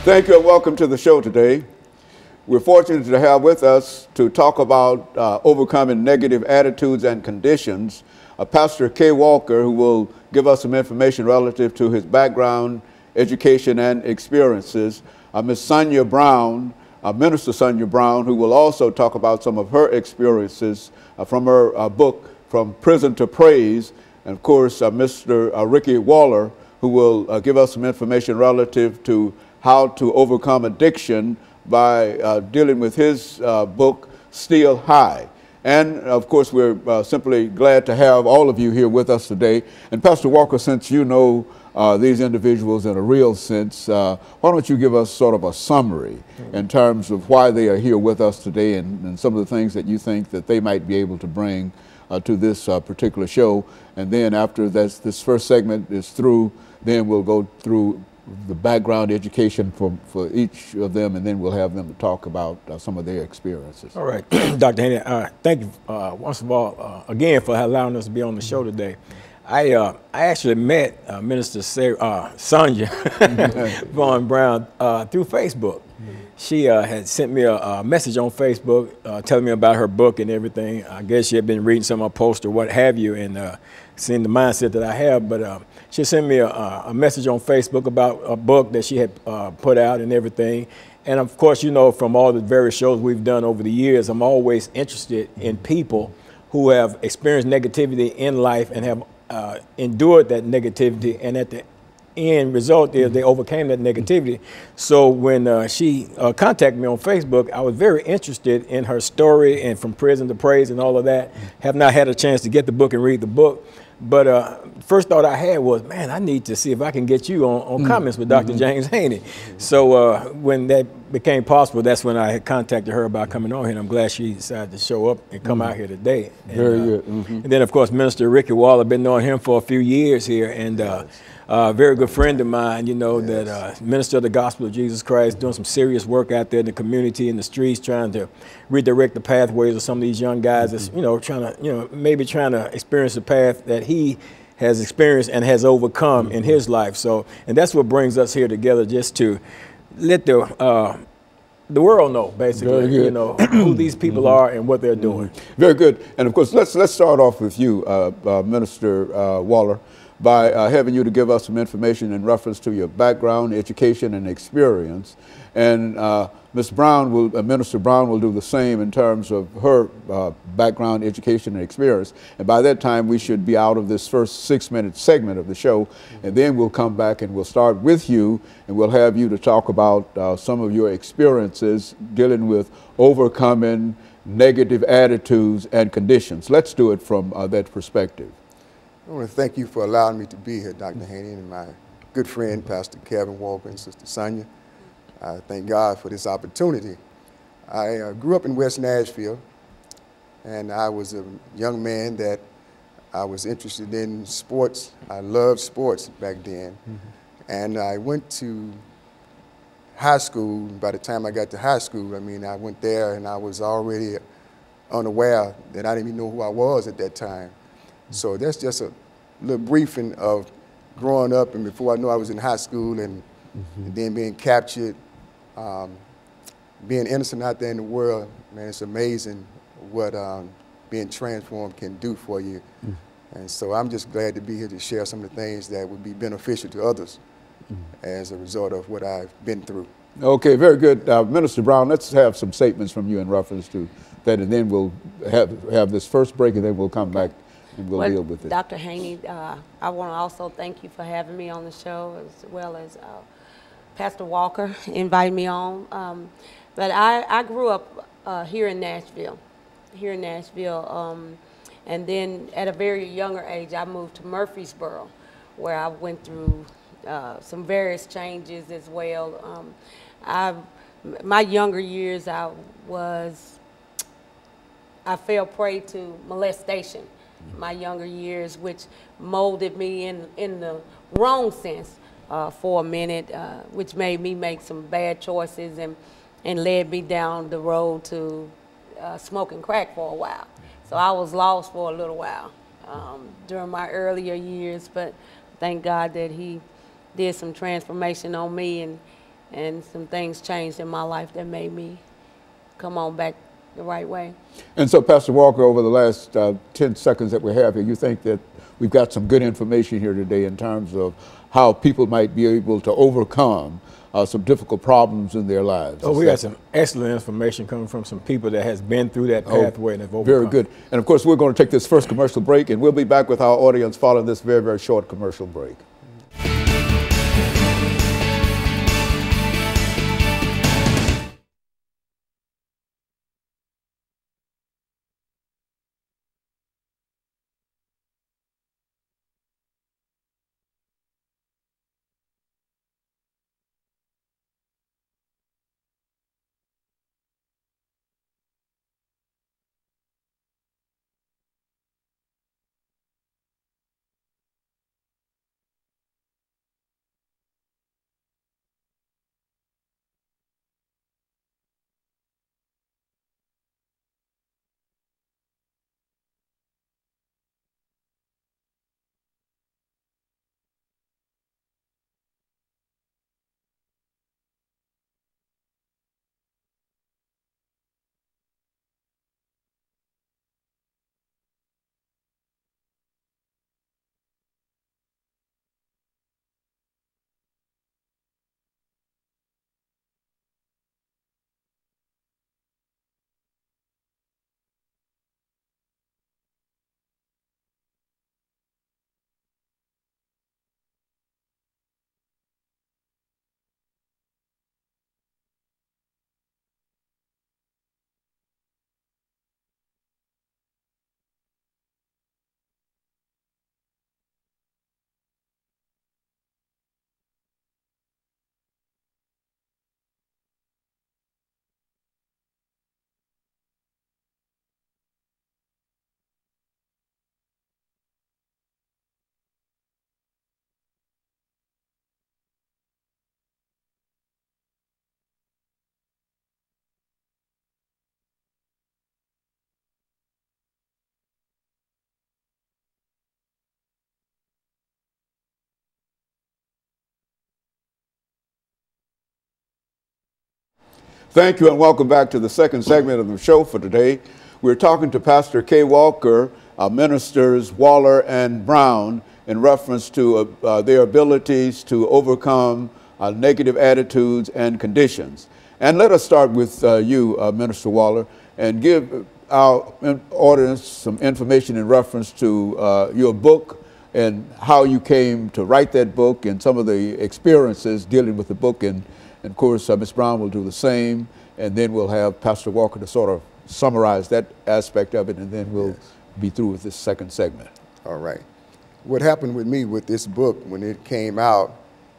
Thank you and welcome to the show today. We're fortunate to have with us to talk about overcoming negative attitudes and conditions, Pastor Kay Walker, who will give us some information relative to his background, education, and experiences. Ms. SBrown, Minister SBrown, who will also talk about some of her experiences from her book, From Prison to Praise. And of course, Mr. Ricky Waller, who will give us some information relative to how to overcome addiction by dealing with his book, Still High. And of course, we're simply glad to have all of you here with us today. And Pastor Walker, since you know these individuals in a real sense, why don't you give us sort of a summary in terms of why they are here with us today and some of the things that you think that they might be able to bring to this particular show. And then after this first segment is through, then we'll go through the background education for each of them, and then we'll have them to talk about some of their experiences. All right, Dr. Haney, thank you once of all again for allowing us to be on the show today. I actually met Minister Sonia Von Brown through Facebook. She had sent me a message on Facebook telling me about her book and everything. I guess she had been reading some of my posts or what have you, and seeing the mindset that I have. But she sent me a message on Facebook about a book that she had put out and everything. And of course, you know, from all the various shows we've done over the years, I'm always interested in people who have experienced negativity in life and have endured that negativity, and at the end result is they overcame that negativity. So when she contacted me on Facebook, I was very interested in her story and From Prison to Praise and all of that. Have not had a chance to get the book and read the book. But first thought I had was, man, I need to see if I can get you on Comments with Dr. James Haney. So when that became possible, that's when I had contacted her about coming on here, and I'm glad she decided to show up and come out here today. And, Very good. And then, of course, Minister Ricky Waller, I've been knowing him for a few years here, and a very good friend of mine, you know, that minister of the gospel of Jesus Christ, doing some serious work out there in the community, in the streets, trying to redirect the pathways of some of these young guys that's, you know, trying to, you know, maybe trying to experience the path that he has experienced and has overcome in his life. So, and that's what brings us here together, just to let the world know, basically, you know, who these people are and what they're doing. Very good. And of course, let's start off with you, Minister Waller, by having you to give us some information in reference to your background, education, and experience. And Ms. Brown will, Minister Brown will do the same in terms of her background, education, and experience. And by that time, we should be out of this first 6-minute segment of the show. And then we'll come back and we'll start with you, and we'll have you to talk about some of your experiences dealing with overcoming negative attitudes and conditions. Let's do it from that perspective. I want to thank you for allowing me to be here, Dr. Haney, and my good friend, Pastor Kevin Walker and Sister Sonia. I thank God for this opportunity. I grew up in West Nashville, and I was a young man that I was interested in sports. I loved sports back then. And I went to high school. By the time I got to high school, I mean, I went there and I was already unaware that I didn't even know who I was at that time. So that's just a little briefing of growing up, and before I knew I was in high school, and then being captured, being innocent out there in the world. Man, it's amazing what being transformed can do for you. And so I'm just glad to be here to share some of the things that would be beneficial to others as a result of what I've been through. Okay, very good. Minister Brown, let's have some statements from you in reference to that, and then we'll have this first break, and then we'll come back and we'll deal with it. Dr. Haney, I want to also thank you for having me on the show, as well as Pastor Walker invited me on. But I grew up here in Nashville, and then at a very younger age, I moved to Murfreesboro, where I went through some various changes as well. My younger years, I fell prey to molestation. My younger years, which molded me in the wrong sense for a minute, which made me make some bad choices and led me down the road to smoking crack for a while. So I was lost for a little while during my earlier years, but thank God that he did some transformation on me, and and some things changed in my life that made me come on back the right way. And so, Pastor Walker, over the last 10 seconds that we have here, you think that we've got some good information here today in terms of how people might be able to overcome some difficult problems in their lives? Oh, we got some excellent information coming from some people that has been through that pathway and have overcome. Very good. And of course, we're going to take this first commercial break, and we'll be back with our audience following this very, very short commercial break. Thank you, and welcome back to the second segment of the show for today. We're talking to Pastor K. Walker, ministers Waller and Brown, in reference to their abilities to overcome negative attitudes and conditions. And let us start with you, Minister Waller, and give our audience some information in reference to your book and how you came to write that book and some of the experiences dealing with the book. And of course, Ms. Brown will do the same, and then we'll have Pastor Walker to sort of summarize that aspect of it, and then we'll be through with this second segment. All right. What happened with me with this book, when it came out,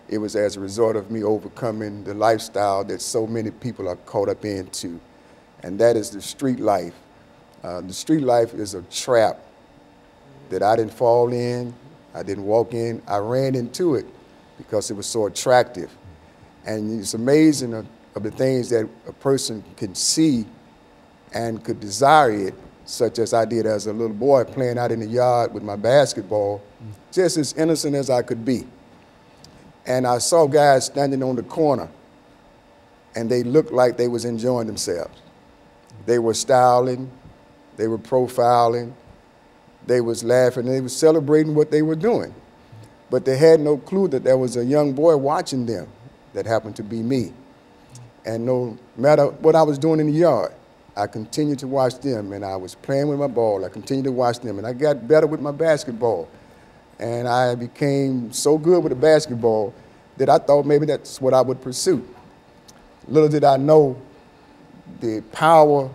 it was as a result of me overcoming the lifestyle that so many people are caught up into, and that is the street life. The street life is a trap that I didn't fall in, I didn't walk in, I ran into it because it was so attractive. And it's amazing of the things that a person can see and could desire it, such as I did as a little boy playing out in the yard with my basketball, just as innocent as I could be. And I saw guys standing on the corner, and they looked like they was enjoying themselves. They were styling, they were profiling, they was laughing, they was celebrating what they were doing. But they had no clue that there was a young boy watching them that happened to be me. And no matter what I was doing in the yard, I continued to watch them, and I was playing with my ball. I continued to watch them, and I got better with my basketball. And I became so good with the basketball that I thought maybe that's what I would pursue. Little did I know the power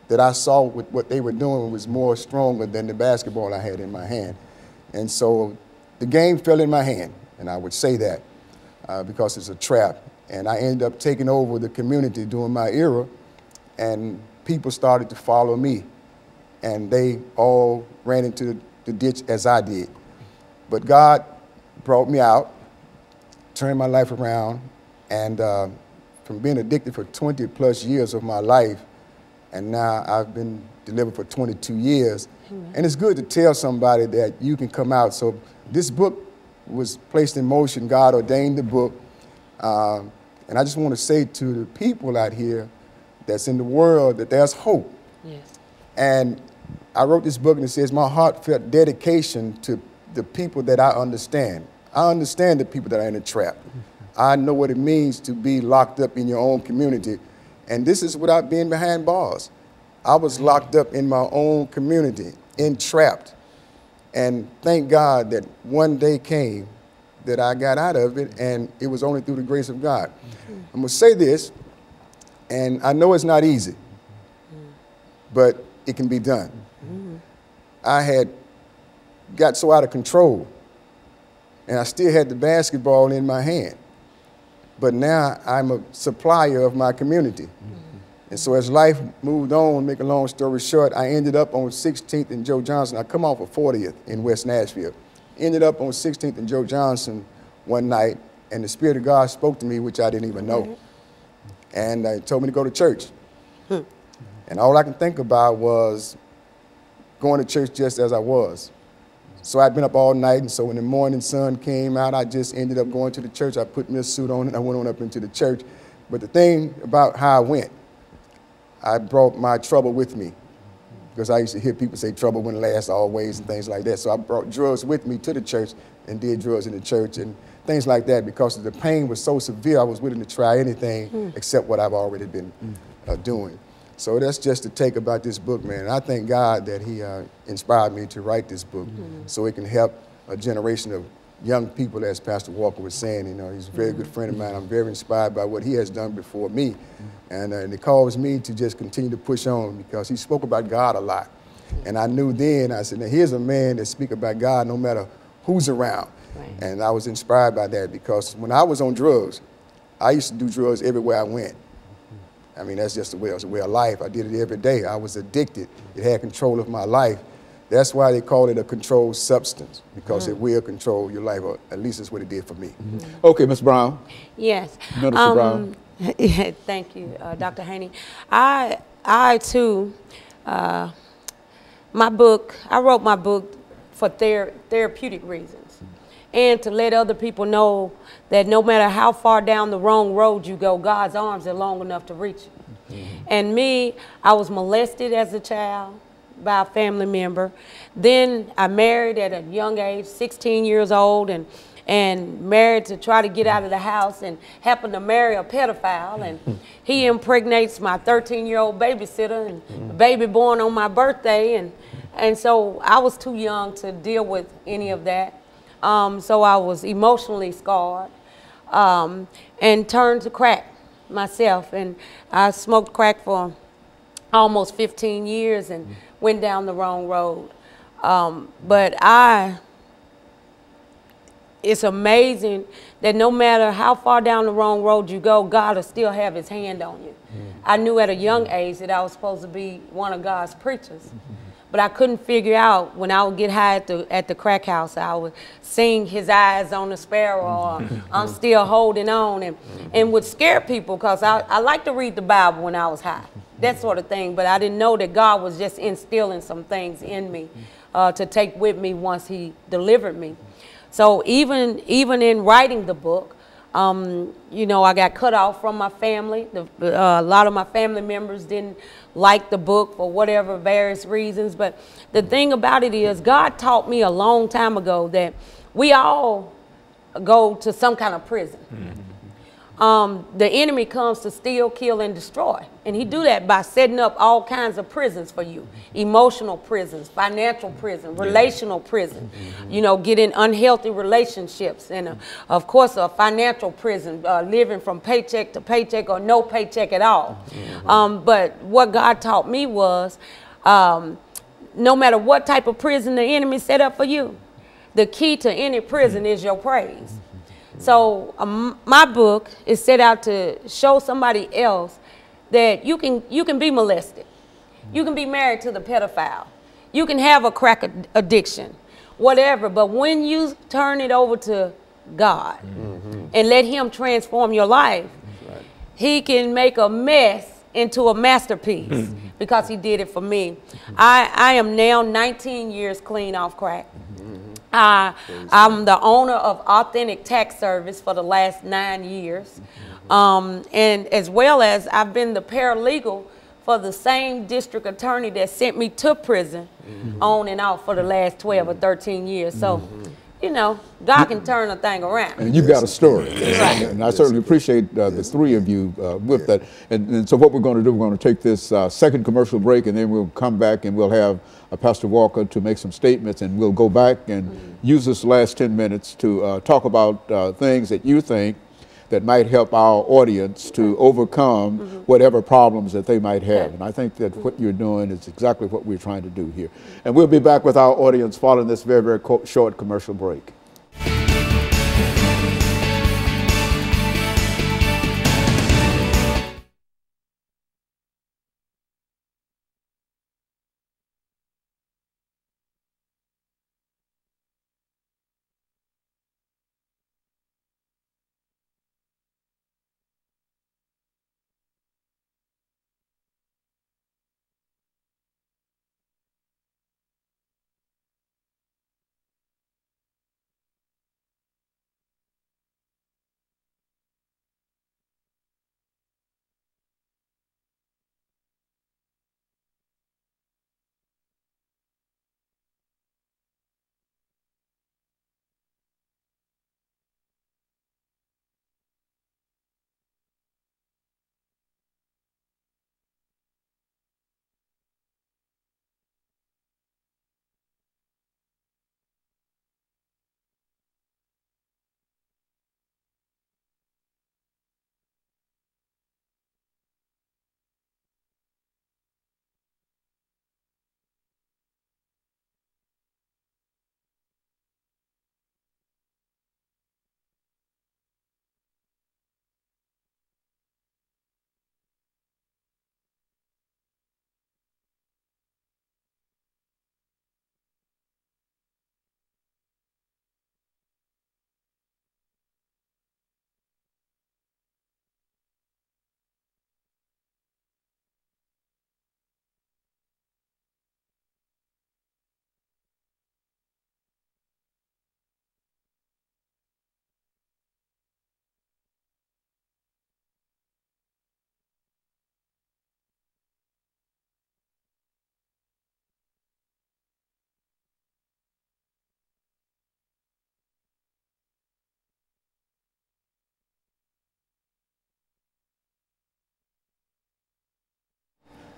that I saw with what they were doing was more stronger than the basketball I had in my hand. And so the game fell in my hand, and I would say that because it's a trap. And I ended up taking over the community during my era, and people started to follow me, and they all ran into the ditch as I did. But God brought me out, turned my life around, and from being addicted for 20 plus years of my life, and now I've been delivered for 22 years. And it's good to tell somebody that you can come out. So this book was placed in motion. God ordained the book, And I just want to say to the people out here that's in the world that there's hope. Yes. And I wrote this book and it says my heartfelt dedication to the people that I understand. I understand the people that are in a trap. I know what it means to be locked up in your own community. And this is without being behind bars. I was locked up in my own community, entrapped. And thank God that one day came that I got out of it, and it was only through the grace of God. I'm gonna say this, and I know it's not easy, but it can be done. I had got so out of control, and I still had the basketball in my hand, but now I'm a supplier of my community. And so as life moved on, make a long story short, I ended up on 16th and Joe Johnson. I come off of 40th in West Nashville. Ended up on 16th and Joe Johnson one night, and the Spirit of God spoke to me, which I didn't even know. And told me to go to church. And all I can think about was going to church just as I was. So I'd been up all night, and so when the morning sun came out, I just ended up going to the church. I put me a suit on, and I went on up into the church. But the thing about how I went, I brought my trouble with me, because I used to hear people say trouble wouldn't last always and things like that. So I brought drugs with me to the church and did drugs in the church and things like that, because the pain was so severe, I was willing to try anything except what I've already been doing. So that's just the take about this book, man. And I thank God that he inspired me to write this book so it can help a generation of young people, as Pastor Walker was saying. You know, he's a very good friend of mine. I'm very inspired by what he has done before me. And it calls me to just continue to push on, because he spoke about God a lot. And I knew then, I said, now here's a man that speaks about God no matter who's around. Right. And I was inspired by that, because when I was on drugs, I used to do drugs everywhere I went. I mean, that's just the way, it was a way of life. I did it every day. I was addicted. It had control of my life. That's why they call it a controlled substance, because it will control your life, or at least that's what it did for me. Okay, Ms. Brown. Yes. Minister Brown. Thank you, Dr. Haney. I too, my book, I wrote my book for therapeutic reasons, and to let other people know that no matter how far down the wrong road you go, God's arms are long enough to reach you. And me, I was molested as a child by a family member. Then I married at a young age, 16 years old, and married to try to get out of the house, and happened to marry a pedophile, and he impregnates my 13-year-old babysitter, and the baby born on my birthday, and so I was too young to deal with any of that. So I was emotionally scarred, and turned to crack myself, and I smoked crack for almost 15 years and went down the wrong road. But it's amazing that no matter how far down the wrong road you go, God will still have his hand on you. I knew at a young age that I was supposed to be one of God's preachers. But I couldn't figure out, when I would get high at the crack house, I would sing His Eyes on the Sparrow, or I'm Still Holding On, and would scare people, because I liked to read the Bible when I was high, that sort of thing. But I didn't know that God was just instilling some things in me to take with me once he delivered me. So even in writing the book, you know, I got cut off from my family. A lot of my family members didn't like the book for whatever various reasons. But the thing about it is, God taught me a long time ago that we all go to some kind of prison. The enemy comes to steal, kill, and destroy. And he do that by setting up all kinds of prisons for you. Emotional prisons, financial prison, relational prison, you know, getting unhealthy relationships. And of course, a financial prison, living from paycheck to paycheck or no paycheck at all. But what God taught me was, no matter what type of prison the enemy set up for you, the key to any prison is your praise. So my book is set out to show somebody else that you can be molested. You can be married to the pedophile. You can have a crack addiction, whatever. But when you turn it over to God and let him transform your life, he can make a mess into a masterpiece because he did it for me. I am now 19 years clean off crack. I'm the owner of Authentic Tax Service for the last 9 years. And as well as I've been the paralegal for the same district attorney that sent me to prison on and off for the last 12 or 13 years. So, you know, God can turn a thing around. And you've got a story. Right. And I certainly appreciate the three of you with that. And so what we're going to do, we're going to take this second commercial break, and then we'll come back and we'll have Pastor Walker to make some statements, and we'll go back and use this last 10 minutes to talk about things that you think that might help our audience to overcome whatever problems that they might have. And I think that what you're doing is exactly what we're trying to do here. And we'll be back with our audience following this very, very short commercial break.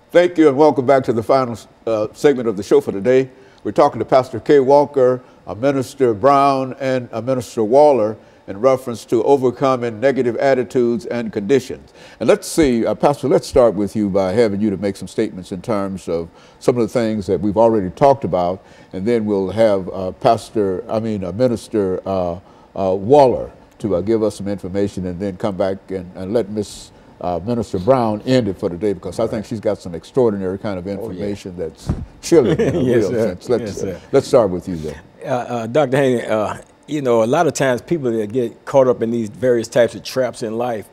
Thank you, and welcome back to the final segment of the show for today. We're talking to Pastor Kay Walker, Minister Brown, and Minister Waller in reference to overcoming negative attitudes and conditions. And let's see, Pastor, let's start with you by having you to make some statements in terms of some of the things that we've already talked about, and then we'll have Minister Waller to give us some information, and then come back and let Minister Brown end it for today, because I think she's got some extraordinary kind of information that's chilling in a real sense. Let's start with you then. Dr. Haney, you know, a lot of times people that get caught up in these various types of traps in life,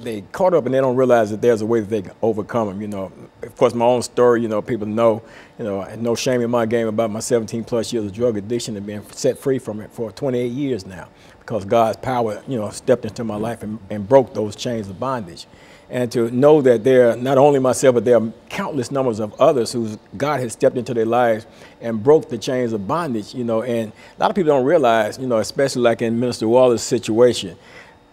they caught up and they don't realize that there's a way that they can overcome them. You know, of course, my own story, you know, people know, you know, no shame in my game about my 17 plus years of drug addiction and being set free from it for 28 years now, because God's power, you know, stepped into my life and broke those chains of bondage. And to know that there, not only myself, but there are countless numbers of others who God has stepped into their lives and broke the chains of bondage, you know. And a lot of people don't realize, you know, especially like in Minister Waller's situation,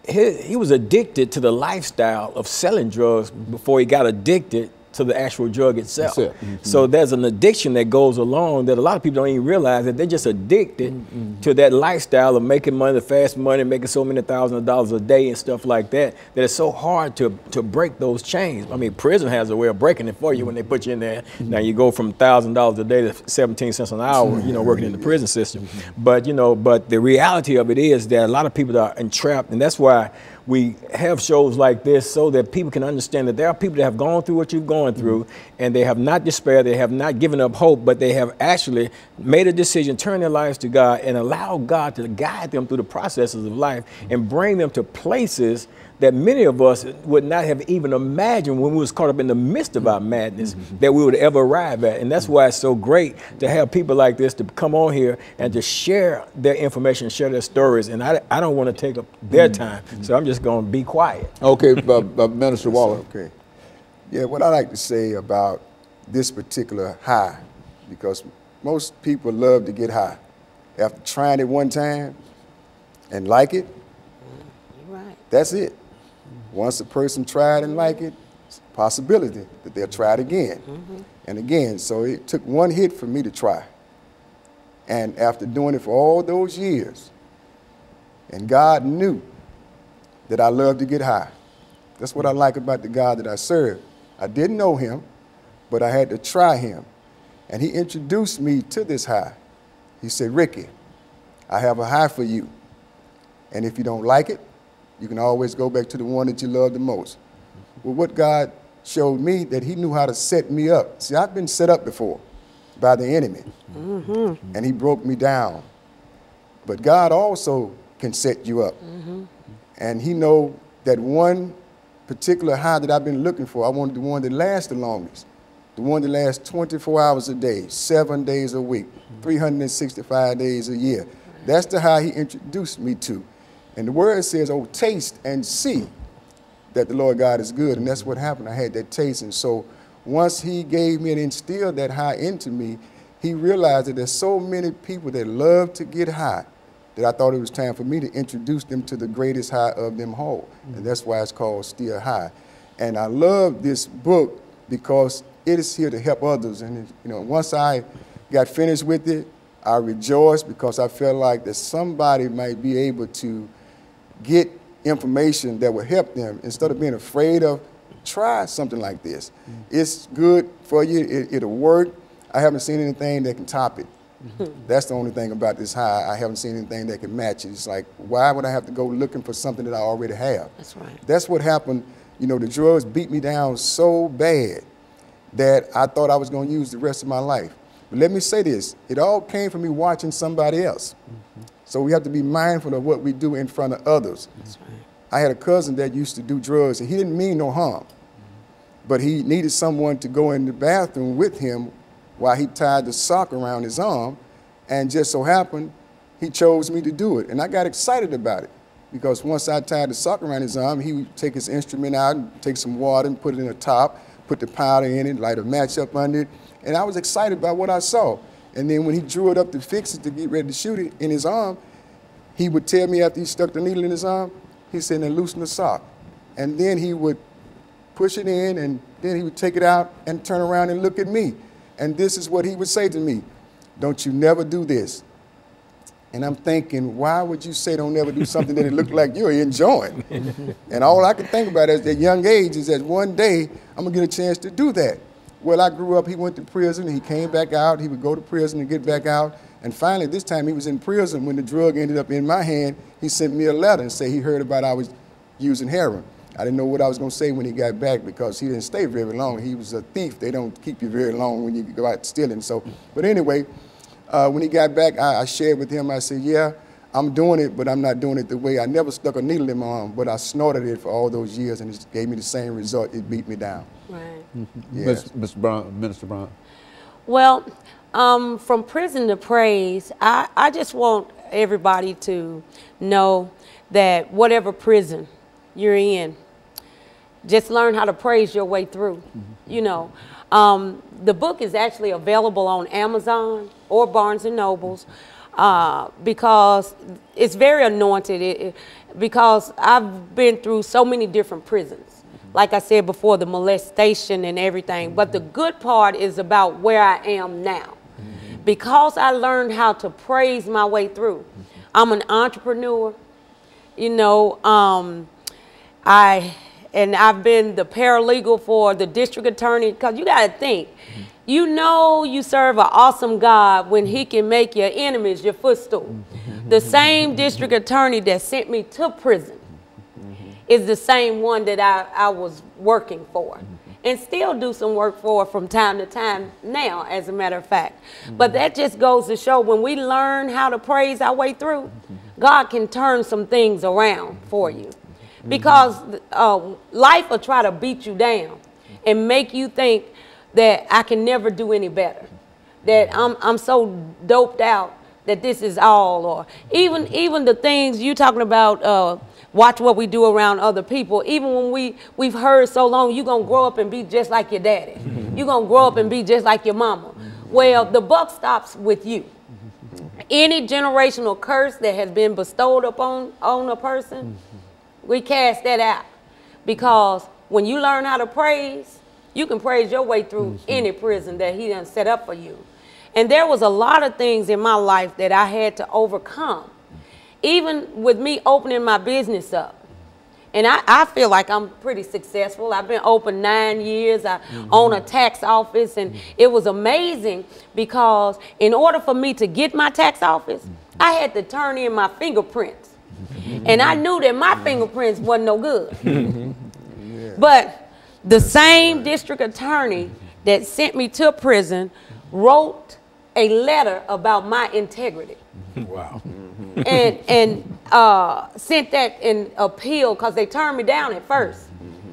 he was addicted to the lifestyle of selling drugs before he got addicted to the actual drug itself. That's it. So there's an addiction that goes along that a lot of people don't even realize, that they're just addicted to that lifestyle of making money, the fast money, making so many thousands of dollars a day and stuff like that, that it's so hard to break those chains. I mean, prison has a way of breaking it for you when they put you in there. Now you go from $1,000 a day to 17 cents an hour, you know, working in the prison system. But, you know, but the reality of it is that a lot of people are entrapped, and that's why we have shows like this so that people can understand that there are people that have gone through what you've gone through, and they have not despaired, they have not given up hope, but they have actually made a decision, turned their lives to God, and allowed God to guide them through the processes of life and bring them to places that many of us would not have even imagined when we was caught up in the midst of our madness that we would ever arrive at. And that's why it's so great to have people like this to come on here and to share their information, share their stories. And I don't want to take up their time, so I'm just going to be quiet. Okay, Minister Waller. Okay. Yeah, what I like to say about this particular high, because most people love to get high. After trying it one time and like it, that's it. Once a person tried and like it, it's a possibility that they'll try it again and again. So it took one hit for me to try. And after doing it for all those years, and God knew that I loved to get high. That's what I like about the God that I serve. I didn't know him, but I had to try him. And he introduced me to this high. He said, Ricky, I have a high for you. And if you don't like it, you can always go back to the one that you love the most. Well, what God showed me, that he knew how to set me up. See, I've been set up before by the enemy, and he broke me down. But God also can set you up. And he know that one particular high that I've been looking for, I wanted the one that lasts the longest, the one that lasts 24 hours a day, 7 days a week, 365 days a year. That's the high he introduced me to. And the word says, oh, taste and see that the Lord God is good. And that's what happened. I had that taste. And so once he gave me and instilled that high into me, he realized that there's so many people that love to get high that I thought it was time for me to introduce them to the greatest high of them all. And that's why it's called Still High. And I love this book because it is here to help others. And once I got finished with it, I rejoiced because I felt like that somebody might be able to get information that will help them instead of being afraid of. Try something like this. It's good for you. It'll work. I haven't seen anything that can top it. That's the only thing about this high. I haven't seen anything that can match it. It's like, why would I have to go looking for something that I already have? That's right. That's what happened. The drugs beat me down so bad that I thought I was going to use the rest of my life. But let me say this. It all came from me watching somebody else. So we have to be mindful of what we do in front of others. That's right. I had a cousin that used to do drugs, and he didn't mean no harm. But he needed someone to go in the bathroom with him while he tied the sock around his arm, and just so happened, he chose me to do it. And I got excited about it, because once I tied the sock around his arm, he would take his instrument out and take some water and put it in a top, put the powder in it, light a match up under it, and I was excited about what I saw. And then when he drew it up to fix it, to get ready to shoot it in his arm, he would tell me after he stuck the needle in his arm, he said, now loosen the sock. And then he would push it in, and then he would take it out and turn around and look at me. And this is what he would say to me: don't you never do this. And I'm thinking, why would you say don't never do something that it looked like you're enjoying? And all I could think about at that young age is that one day I'm gonna get a chance to do that. Well, I grew up, he went to prison, he came back out, he would go to prison and get back out. And finally, this time he was in prison when the drug ended up in my hand. He sent me a letter and said he heard about I was using heroin. I didn't know what I was gonna say when he got back, because he didn't stay very long. He was a thief. They don't keep you very long when you go out stealing. So, but anyway, when he got back, I shared with him, I said, yeah, I'm doing it, but I'm not doing it the way. I never stuck a needle in my arm, but I snorted it for all those years, and it gave me the same result. It beat me down. Right. Yes. Mr. Brown, Minister Brown. Well, from prison to praise, I just want everybody to know that whatever prison you're in, just learn how to praise your way through. The book is actually available on Amazon or Barnes & Nobles because it's very anointed, because I've been through so many different prisons. Like I said before, the molestation and everything. But the good part is about where I am now. Because I learned how to praise my way through. I'm an entrepreneur. I've been the paralegal for the district attorney, because you got to think, you serve an awesome God when he can make your enemies your footstool. The same district attorney that sent me to prison is the same one that I was working for. And still do some work for from time to time now, as a matter of fact. But that just goes to show when we learn how to praise our way through, God can turn some things around for you. Because life will try to beat you down and make you think that I can never do any better, that I'm so doped out that this is all, or even the things you talking about, watch what we do around other people. Even when we've heard so long, you're going to grow up and be just like your daddy. You're going to grow up and be just like your mama. Well, the buck stops with you. Any generational curse that has been bestowed upon a person, we cast that out. Because when you learn how to praise, you can praise your way through any prison that he done set up for you. And there was a lot of things in my life that I had to overcome. Even with me opening my business up. And I feel like I'm pretty successful. I've been open 9 years. I own a tax office, and it was amazing because in order for me to get my tax office, I had to turn in my fingerprints. And I knew that my fingerprints wasn't no good. But the same district attorney that sent me to prison wrote a letter about my integrity. Wow. And sent that in appeal because they turned me down at first.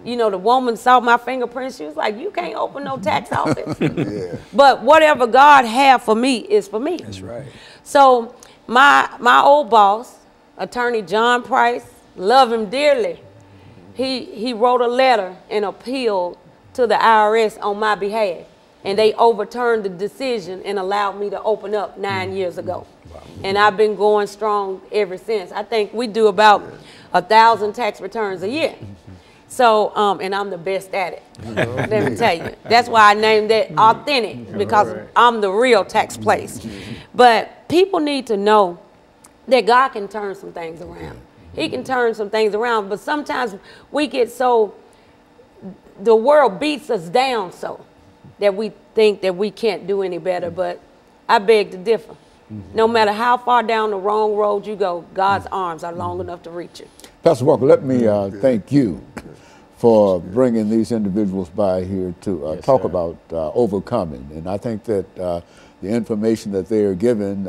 You know, the woman saw my fingerprints. She was like, you can't open no tax office. But whatever God had for me is for me. That's right. So my old boss, Attorney John Price, love him dearly. He wrote a letter and appeal to the IRS on my behalf. And they overturned the decision and allowed me to open up 9 years ago. And I've been going strong ever since. I think we do about 1,000 tax returns a year. So, and I'm the best at it. Let me tell you. That's why I named it Authentic, because I'm the real tax place. But people need to know that God can turn some things around. He can turn some things around, but sometimes we get so, the world beats us down so that we think that we can't do any better, but I beg to differ. No matter how far down the wrong road you go, God's arms are long enough to reach you. Pastor Walker, let me thank you for bringing these individuals by here to talk about overcoming. And I think that the information that they are given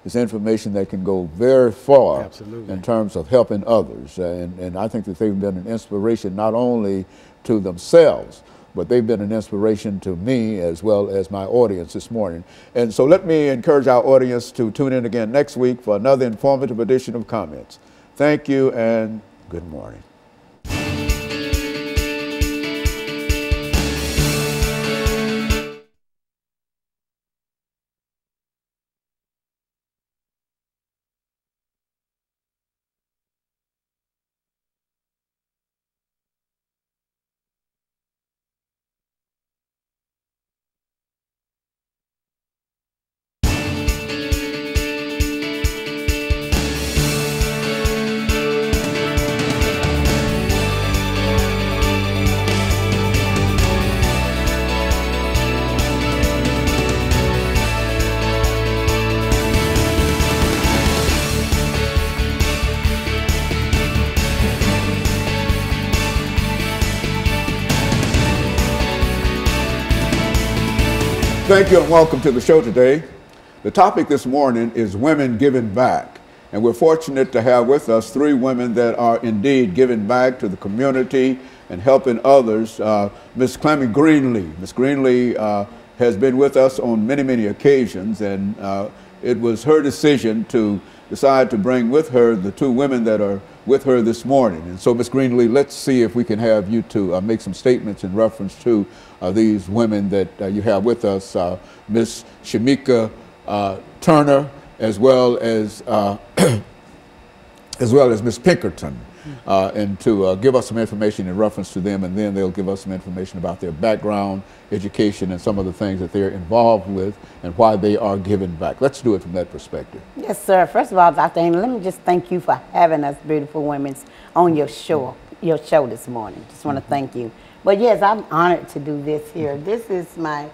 is information that can go very far in terms of helping others. And I think that they've been an inspiration not only to themselves, but they've been an inspiration to me as well as my audience this morning. And so let me encourage our audience to tune in again next week for another informative edition of Comments. Thank you and good morning. Thank you and welcome to the show today. The topic this morning is women giving back. And we're fortunate to have with us 3 women that are indeed giving back to the community and helping others. Ms. CGreenlee. Ms. Greenlee has been with us on many, many occasions, and it was her decision to decide to bring with her the 2 women that are with her this morning. And so, Ms. Greenlee, let's see if we can have you to make some statements in reference to these women that you have with us, Ms. Shamika Turner, as well as Ms. Pinkerton, and to give us some information in reference to them, and then they'll give us some information about their background, education, and some of the things that they're involved with and why they are giving back. Let's do it from that perspective. Yes, sir. First of all, Dr. Amy, let me just thank you for having us beautiful women on your show this morning. Just want to thank you. But yes, I'm honored to do this here. This is my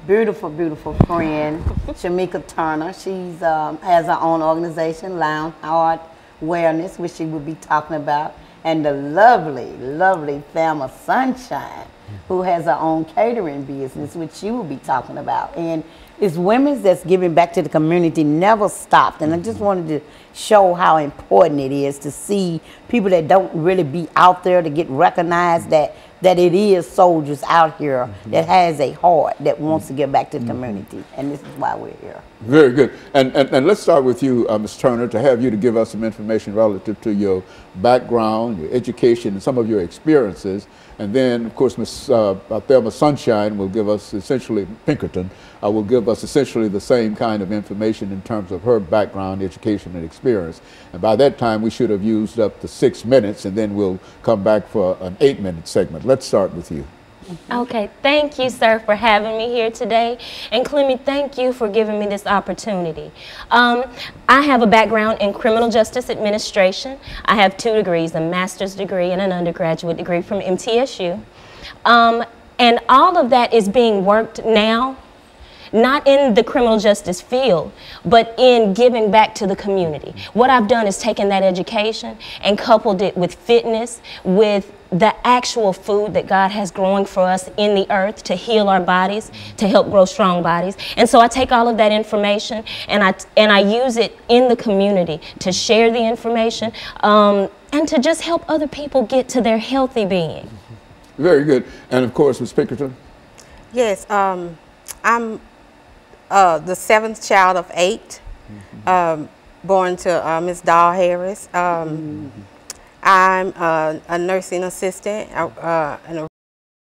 beautiful, beautiful friend, Shamika Turner. She's has her own organization, Lounge Heart Awareness, which she will be talking about. and the lovely, lovely Thelma Sunshine, who has her own catering business, which you will be talking about. And it's women that's giving back to the community never stopped. And I just wanted to show how important it is to see people that don't really be out there to get recognized, that it is soldiers out here that has a heart that wants to give back to the community. And this is why we're here. Very good. And let's start with you, Ms. Turner, to have you to give us some information relative to your background, your education, and some of your experiences. And then, of course, Ms. Thelma Sunshine will give us essentially, Pinkerton, will give us essentially the same kind of information in terms of her background, education, and experience. And by that time, we should have used up the 6 minutes, and then we'll come back for an 8-minute segment. Let's start with you. Okay, thank you, sir, for having me here today. And Clemmy, thank you for giving me this opportunity. I have a background in criminal justice administration. I have 2 degrees, a master's degree and an undergraduate degree from MTSU. And all of that is being worked now, not in the criminal justice field, but in giving back to the community. What I've done is taken that education and coupled it with fitness, with the actual food that God has growing for us in the earth to heal our bodies, to help grow strong bodies. And so I take all of that information and I use it in the community to share the information and to just help other people get to their healthy being. Very good. And of course, Ms. Pinkerton. Yes, I'm the 7th child of 8, born to Miss Doll Harris. I'm a nursing assistant and a